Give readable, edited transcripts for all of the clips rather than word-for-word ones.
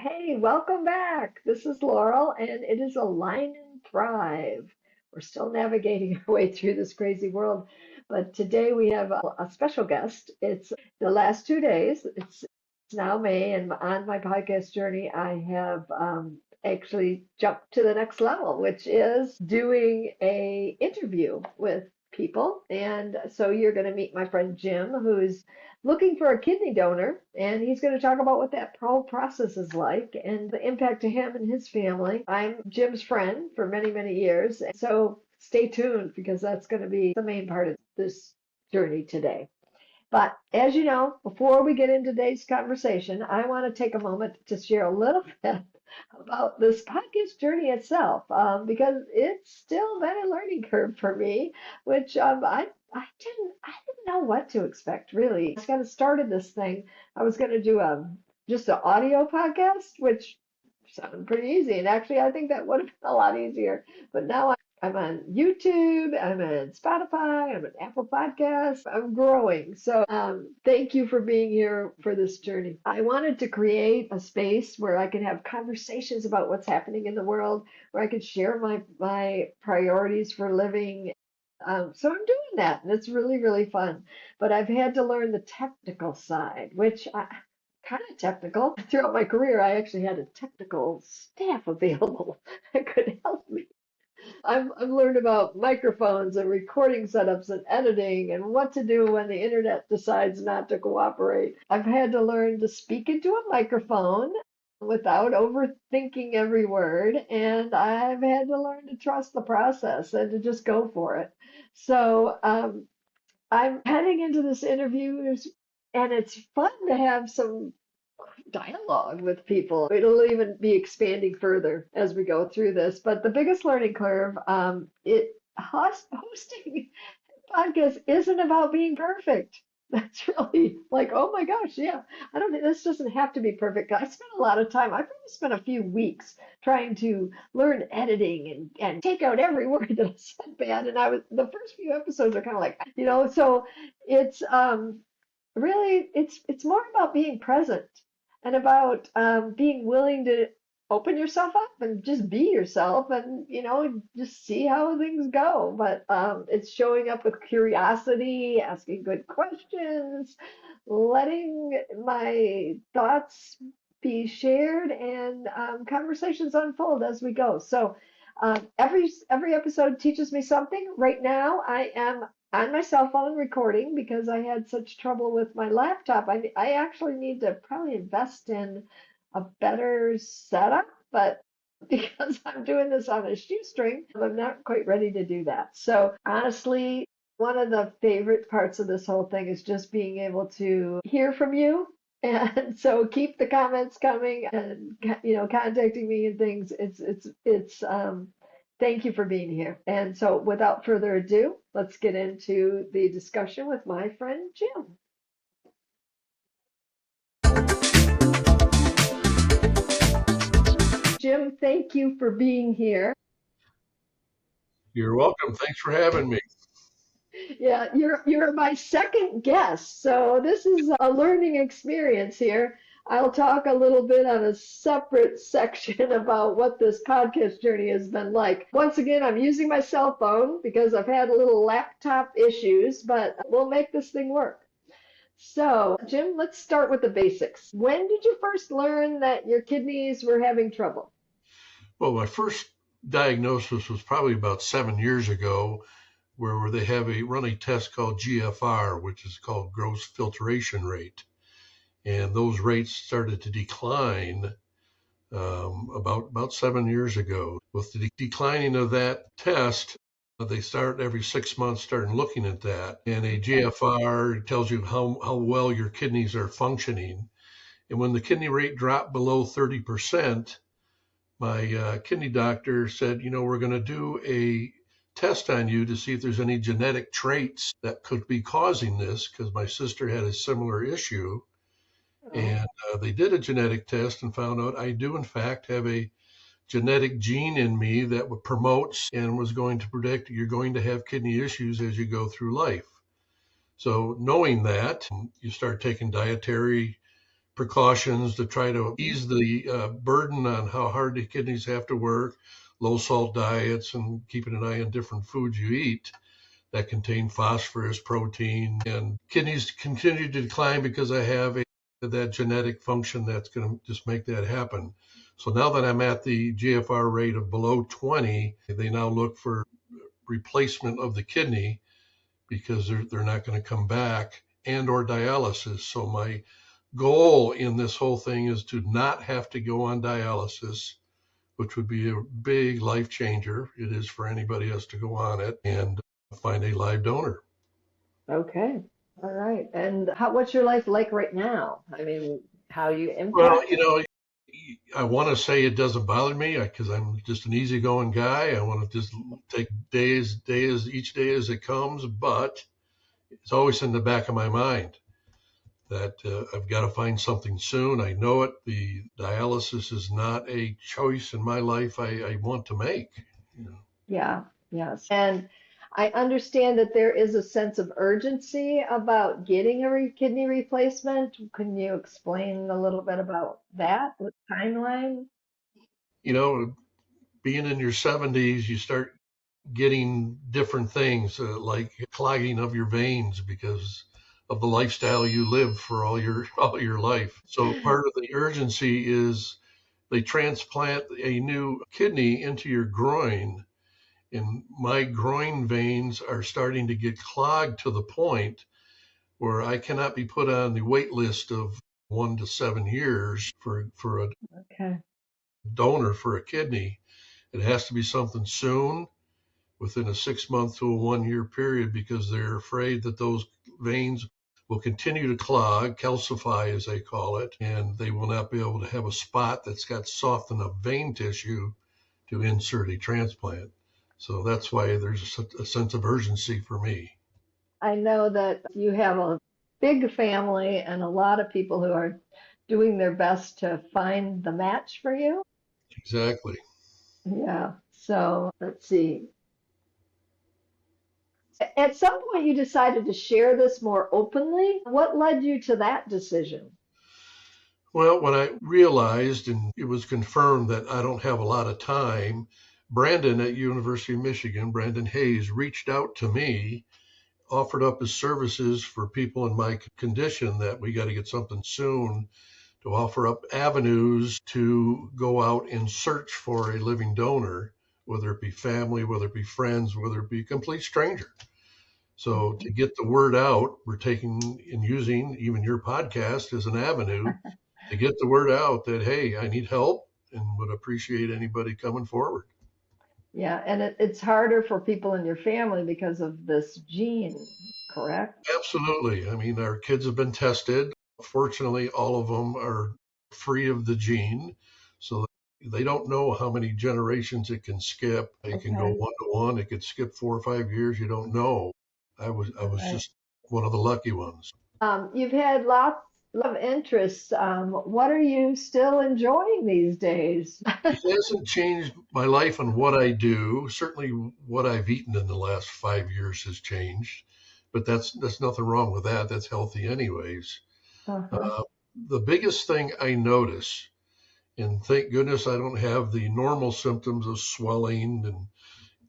Hey, welcome back. This is Laurel, and it is Align and Thrive. We're still navigating our way through this crazy world, but today we have a special guest. It's the last 2 days. It's now May, and on my podcast journey, I have actually jumped to the next level, which is doing a interview with people. And so you're going to meet my friend Jim, who's looking for a kidney donor, and he's going to talk about what that whole process is like and the impact to him and his family. I'm Jim's friend for many, many years, so stay tuned because that's going to be the main part of this journey today. But as you know, before we get into today's conversation, I want to take a moment to share a little bit about this podcast journey itself, because it's still been a learning curve for me, which I didn't know what to expect really. I kind of started this thing. I was going to do just an audio podcast, which sounded pretty easy, and actually I think that would have been a lot easier. But now I'm on YouTube, I'm on Spotify, I'm on Apple Podcasts. I'm growing. So thank you for being here for this journey. I wanted to create a space where I could have conversations about what's happening in the world, where I could share my priorities for living. So I'm doing that, and it's really, really fun. But I've had to learn the technical side, which I kind of technical. Throughout my career, I actually had a technical staff available that could help me. I've learned about microphones and recording setups and editing and what to do when the internet decides not to cooperate. I've had to learn to speak into a microphone without overthinking every word, and I've had to learn to trust the process and to just go for it. So I'm heading into this interview, and it's fun to have some dialogue with people. It'll even be expanding further as we go through this. But the biggest learning curve, hosting podcast isn't about being perfect. That's really like, oh my gosh, yeah. I don't think this doesn't have to be perfect. I spent a lot of time. I probably spent a few weeks trying to learn editing and take out every word that I said bad. And I was the first few episodes are kind of like, so it's really it's more about being present and about being willing to open yourself up and just be yourself and just see how things go. But it's showing up with curiosity, asking good questions, letting my thoughts be shared, and conversations unfold as we go. So every episode teaches me something. Right now I am on my cell phone recording because I had such trouble with my laptop. I actually need to probably invest in a better setup, but because I'm doing this on a shoestring, I'm not quite ready to do that. So honestly, one of the favorite parts of this whole thing is just being able to hear from you. And so keep the comments coming and contacting me and things. It's thank you for being here. And so, without further ado, let's get into the discussion with my friend Jim. Jim, thank you for being here. You're welcome. Thanks for having me. Yeah, you're my second guest, so this is a learning experience here. I'll talk a little bit on a separate section about what this podcast journey has been like. Once again, I'm using my cell phone because I've had a little laptop issues, but we'll make this thing work. So, Jim, let's start with the basics. When did you first learn that your kidneys were having trouble? Well, my first diagnosis was probably about 7 years ago, where they have run a test called GFR, which is called gross filtration rate. And those rates started to decline about 7 years ago. With the declining of that test, they start every 6 months starting looking at that. And a GFR tells you how well your kidneys are functioning. And when the kidney rate dropped below 30%, my kidney doctor said, we're going to do a test on you to see if there's any genetic traits that could be causing this, because my sister had a similar issue. Oh, And they did a genetic test and found out I do, in fact, have a genetic gene in me that promotes and was going to predict you're going to have kidney issues as you go through life. So knowing that, you start taking dietary precautions to try to ease the burden on how hard the kidneys have to work, low salt diets, and keeping an eye on different foods you eat that contain phosphorus, protein, and kidneys continue to decline because I have that genetic function that's going to just make that happen. So now that I'm at the GFR rate of below 20, they now look for replacement of the kidney because they're not going to come back, and or dialysis. So my goal in this whole thing is to not have to go on dialysis, which would be a big life changer. It is for anybody else to go on it, and find a live donor. Okay. All right. And what's your life like right now? I mean, how you Well, impact? I want to say it doesn't bother me because I'm just an easygoing guy. I want to just take each day as it comes, but it's always in the back of my mind that I've got to find something soon. I know it. The dialysis is not a choice in my life I want to make. You know. Yeah, yes. And I understand that there is a sense of urgency about getting a re kidney replacement. Can you explain a little bit about that, the timeline? You know, being in your 70s, you start getting different things like clogging of your veins because of the lifestyle you live for all your life. So part of the urgency is they transplant a new kidney into your groin, and my groin veins are starting to get clogged to the point where I cannot be put on the wait list of 1 to 7 years for a Okay. donor for a kidney. It has to be something soon, within a 6 month to a 1 year period, because they're afraid that those veins will continue to clog, calcify as they call it, and they will not be able to have a spot that's got soft enough vein tissue to insert a transplant. So that's why there's a sense of urgency for me. I know that you have a big family and a lot of people who are doing their best to find the match for you. Exactly. Yeah. So let's see. At some point, you decided to share this more openly. What led you to that decision? Well, when I realized and it was confirmed that I don't have a lot of time, Brandon at University of Michigan, Brandon Hayes, reached out to me, offered up his services for people in my condition, that we got to get something soon, to offer up avenues to go out and search for a living donor, whether it be family, whether it be friends, whether it be a complete stranger. So to Mhm. get the word out, we're taking and using even your podcast as an avenue to get the word out that, hey, I need help and would appreciate anybody coming forward. Yeah, and it's harder for people in your family because of this gene, correct? Absolutely. I mean, our kids have been tested. Fortunately, all of them are free of the gene. So they don't know how many generations it can skip. It can go Okay. 1 to 1. It could skip 4 or 5 years. You don't know. I All was right. just one of the lucky ones. You've had lots of interests. What are you still enjoying these days? It hasn't changed my life and what I do. Certainly, what I've eaten in the last 5 years has changed, but that's nothing wrong with that. That's healthy, anyways. Uh-huh. Uh, the biggest thing I notice, and thank goodness I don't have the normal symptoms of swelling and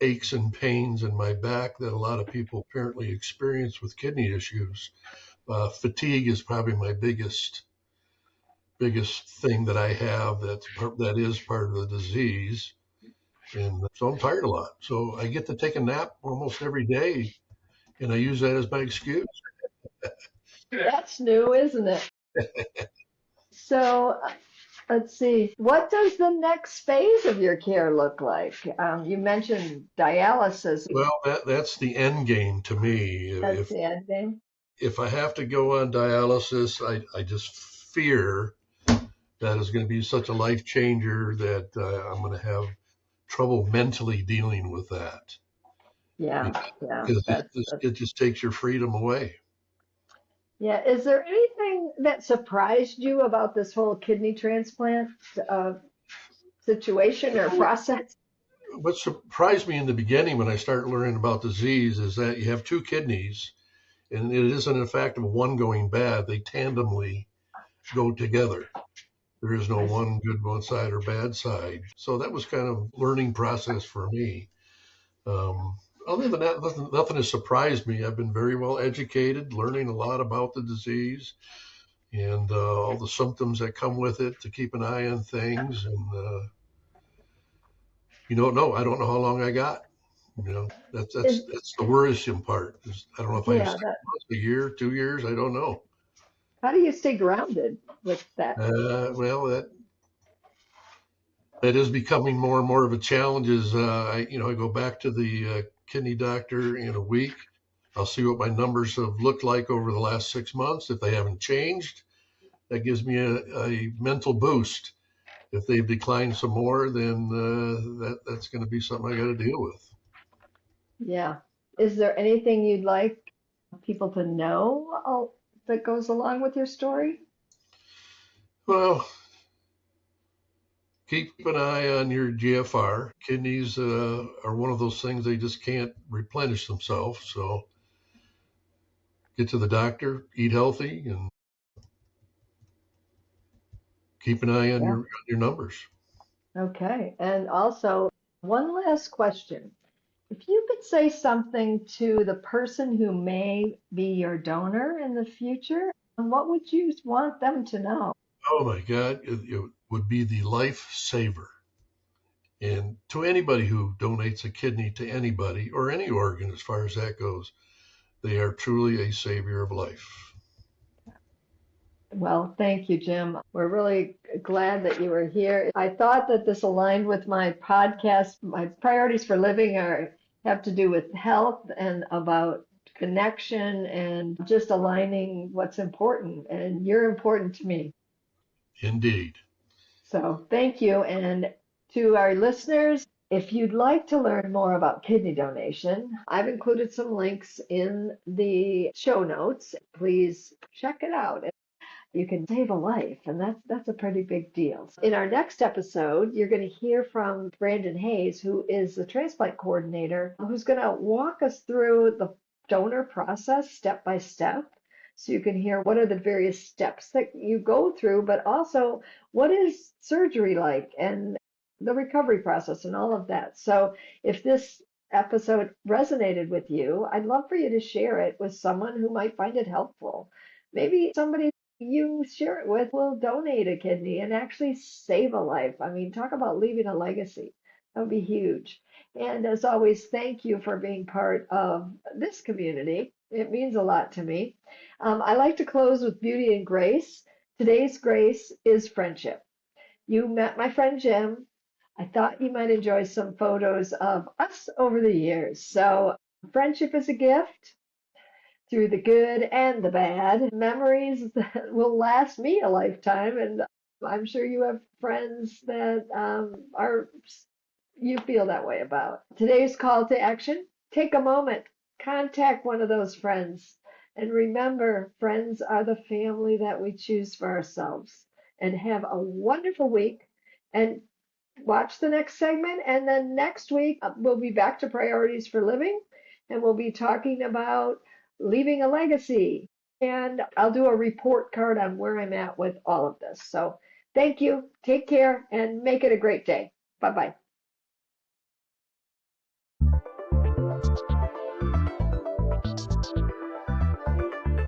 aches and pains in my back that a lot of people apparently experience with kidney issues. Fatigue is probably my biggest thing that I have that is part of the disease. And so I'm tired a lot. So I get to take a nap almost every day, and I use that as my excuse. That's new, isn't it? So let's see. What does the next phase of your care look like? You mentioned dialysis. Well, that's the end game to me. That's the end game. If I have to go on dialysis, I just fear that is going to be such a life changer that I'm going to have trouble mentally dealing with that, Yeah, yeah, because that's it just takes your freedom away. yeah. Is there anything that surprised you about this whole kidney transplant uh, situation or process? What surprised me in the beginning when I started learning about disease is that you have two kidneys, and it isn't a fact of one going bad. They tandemly go together. There is no I see. one good one side or bad side. So that was kind of learning process for me. Um, Other than that, nothing has surprised me. I've been very well educated, learning a lot about the disease and all the symptoms that come with it to keep an eye on things. And no, I don't know how long I got. That's Is, that's that's the worrisome part. I don't know if I have yeah, 6 months, a year, 2 years. I don't know. how do you stay grounded with that? Well, that is becoming more and more of a challenge. As I go back to the kidney doctor in a week. I'll see what my numbers have looked like over the last 6 months. If they haven't changed, that gives me a mental boost. If they've declined some more, then that's going to be something I got to deal with. Yeah. Is there anything you'd like people to know that goes along with your story? Well, keep an eye on your GFR. Kidneys are one of those things they just can't replenish themselves. So get to the doctor, eat healthy, and keep an eye on Yeah. your numbers. Okay. And also, one last question. If you could say something to the person who may be your donor in the future, what would you want them to know? Oh my God, it would be the life saver. And to anybody who donates a kidney to anybody or any organ, as far as that goes, they are truly a savior of life. Well, thank you, Jim. We're really glad that you were here. I thought that this aligned with my podcast. My priorities for living are have to do with health and about connection and just aligning what's important. And you're important to me. Indeed. So thank you. And to our listeners, if you'd like to learn more about kidney donation, I've included some links in the show notes. Please check it out. You can save a life, and that's a pretty big deal. In our next episode, you're going to hear from Brandon Hayes, who is the transplant coordinator, who's going to walk us through the donor process step by step. So you can hear what are the various steps that you go through, but also what is surgery like and the recovery process and all of that. So if this episode resonated with you, I'd love for you to share it with someone who might find it helpful. Maybe somebody you share it with will donate a kidney and actually save a life. I mean, talk about leaving a legacy. That would be huge. And as always, thank you for being part of this community. It means a lot to me. I like to close with beauty and grace. Today's grace is friendship. You met my friend Jim. I thought you might enjoy some photos of us over the years. So, friendship is a gift through the good and the bad, memories that will last me a lifetime. And I'm sure you have friends that are you feel that way about. Today's call to action: take a moment, contact one of those friends, and remember, friends are the family that we choose for ourselves. And have a wonderful week. And watch the next segment. And then next week, we'll be back to priorities for living, and we'll be talking about leaving a legacy. And I'll do a report card on where I'm at with all of this. So thank you. Take care and make it a great day. Bye bye.